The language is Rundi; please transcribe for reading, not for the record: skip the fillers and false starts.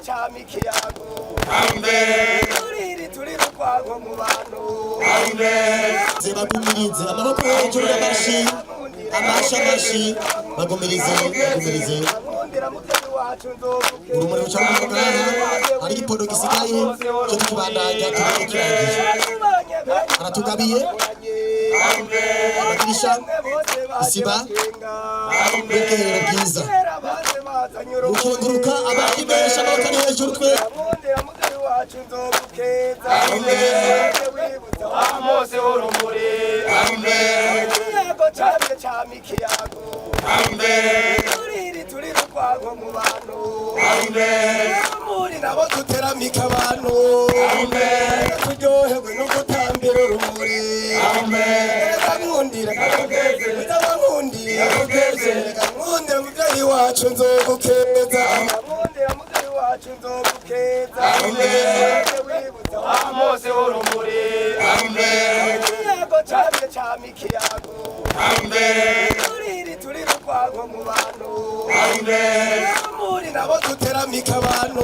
cyami ikiyago turi rukwanko mu bantu bagumirize amaboko hejuru y'amashi amashi bagumirize urumuri ruca mu mugara hari igipondo gisigaye cyo tukibandanya kirenge kirangije aratugabiye amadirisha isiba ubwiherero bwiza rukenguruka abandi benshi amaboko ari hejuru twe mose urumuri ikiyago cyami ikiyago turi rukwanko mu bantu muri nabo duteramika abantu turyohewe no gutambira urumuri nkundira nkundira mubyeyi wacu nzogukeza mose urumuri ikiyago cyami ikiyago turi rukwanko mu bantu muri nabo duteramika abantu